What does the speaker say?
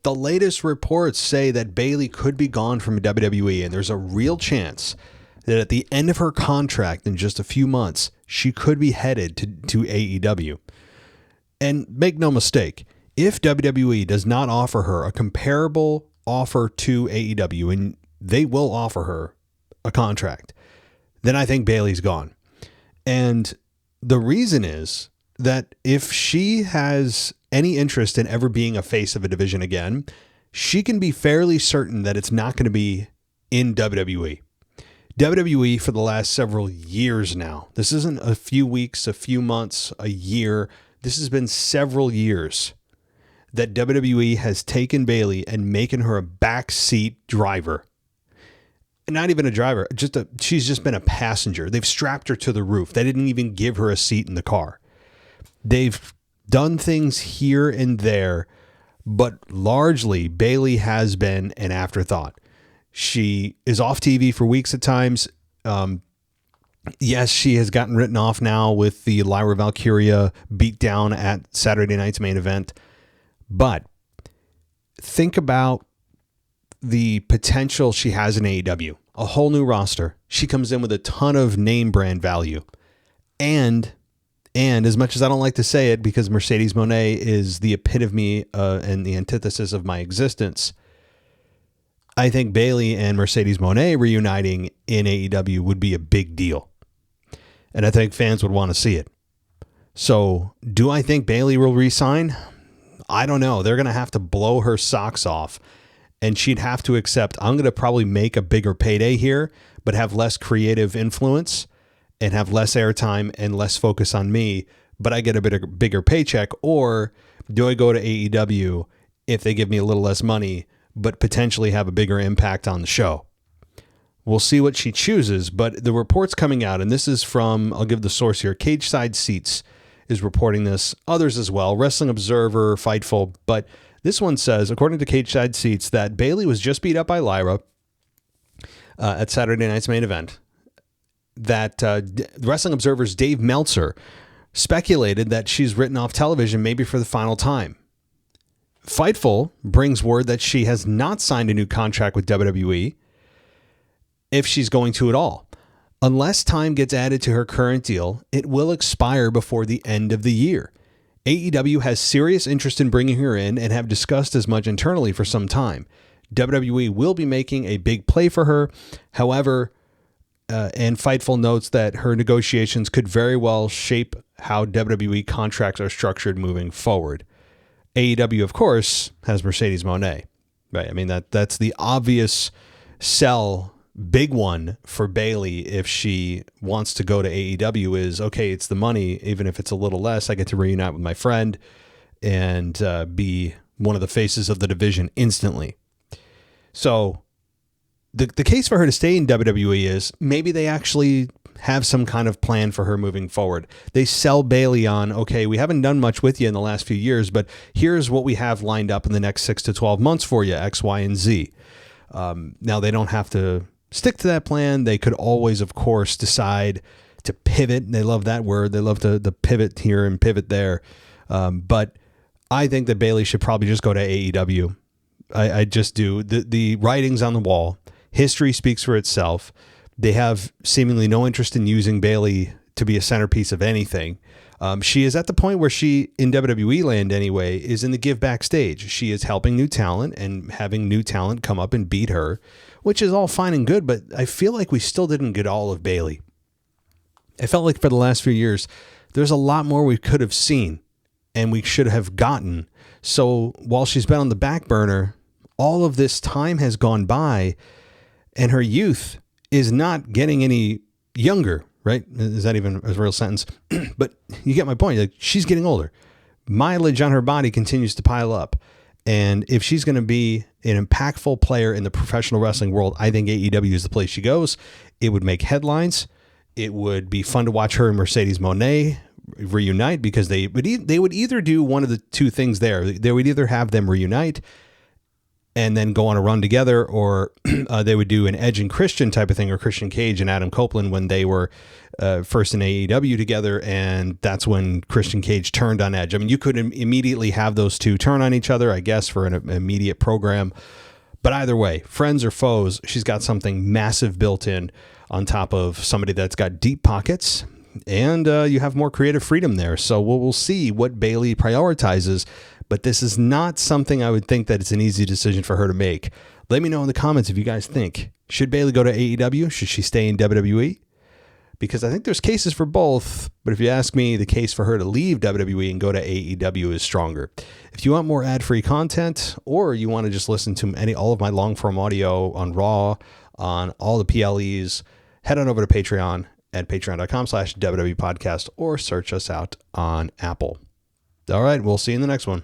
The latest reports say that Bayley could be gone from WWE, and there's a real chance that at the end of her contract in just a few months, she could be headed to AEW. And make no mistake, if WWE does not offer her a comparable offer to AEW, and they will offer her a contract, then I think Bayley's gone. And the reason is that if she has any interest in ever being a face of a division again, she can be fairly certain that it's not going to be in WWE. WWE for the last several years now. This isn't a few weeks, a few months, a year. This has been several years that WWE has taken Bayley and making her a backseat driver. Not even a driver, she's just been a passenger. They've strapped her to the roof. They didn't even give her a seat in the car. They've done things here and there, but largely Bayley has been an afterthought. She is off TV for weeks at times. Yes, she has gotten written off now with the Lyra Valkyria beatdown at Saturday night's main event. But think about the potential she has in AEW. A whole new roster. She comes in with a ton of name brand value. And as much as I don't like to say it, because Mercedes Moné is the epitome and the antithesis of my existence, I think Bayley and Mercedes Moné reuniting in AEW would be a big deal. And I think fans would want to see it. So do I think Bayley will re-sign? I don't know. They're going to have to blow her socks off. And she'd have to accept, I'm going to probably make a bigger payday here, but have less creative influence and have less airtime and less focus on me, but I get a bigger paycheck. Or do I go to AEW if they give me a little less money, but potentially have a bigger impact on the show? We'll see what she chooses, but the reports coming out, and this is from, I'll give the source here, Cage Side Seats is reporting this, others as well, Wrestling Observer, Fightful, but this one says, according to Cage Side Seats, that Bayley was just beat up by Lyra at Saturday night's main event. That Wrestling Observer's Dave Meltzer speculated that she's written off television maybe for the final time. Fightful brings word that she has not signed a new contract with WWE, if she's going to at all. Unless time gets added to her current deal, it will expire before the end of the year. AEW has serious interest in bringing her in and have discussed as much internally for some time. WWE will be making a big play for her. However, and Fightful notes that her negotiations could very well shape how WWE contracts are structured moving forward. AEW, of course, has Mercedes Moné, right? I mean, that's the obvious sell, big one for Bayley if she wants to go to AEW is, okay, it's the money, even if it's a little less, I get to reunite with my friend and be one of the faces of the division instantly. So the case for her to stay in WWE is maybe they actually have some kind of plan for her moving forward. They sell Bayley on, okay, we haven't done much with you in the last few years, but here's what we have lined up in the next 6 to 12 months for you, X, Y, and Z. Now they don't have to stick to that plan. They could always, of course, decide to pivot. They love that word. They love to pivot here and pivot there. But I think that Bayley should probably just go to AEW. I just do. The writing's on the wall. History speaks for itself. They have seemingly no interest in using Bayley to be a centerpiece of anything. She is at the point where she, in WWE land anyway, is in the give back stage. She is helping new talent and having new talent come up and beat her, which is all fine and good, but I feel like we still didn't get all of Bayley. I felt like for the last few years, there's a lot more we could have seen and we should have gotten. So while she's been on the back burner, all of this time has gone by and her youth is not getting any younger, right? Is that even a real sentence? But you get my point. Like, she's getting older. Mileage on her body continues to pile up. And if she's going to be an impactful player in the professional wrestling world, I think AEW is the place she goes. It would make headlines. It would be fun to watch her and Mercedes Moné reunite, because they would either do one of the two things there. They would either have them reunite and then go on a run together, or they would do an Edge and Christian type of thing, or Christian Cage and Adam Copeland when they were first in AEW together, and that's when Christian Cage turned on Edge. I mean, you could immediately have those two turn on each other, I guess, for an immediate program. But either way, friends or foes, she's got something massive built in on top of somebody that's got deep pockets, and you have more creative freedom there. So we'll see what Bayley prioritizes, but this is not something I would think that it's an easy decision for her to make. Let me know in the comments if you guys think, should Bayley go to AEW? Should she stay in WWE? Because I think there's cases for both, but if you ask me, the case for her to leave WWE and go to AEW is stronger. If you want more ad-free content, or you want to just listen to all of my long-form audio on Raw, on all the PLEs, head on over to Patreon at patreon.com/WWE podcast, or search us out on Apple. All right, we'll see you in the next one.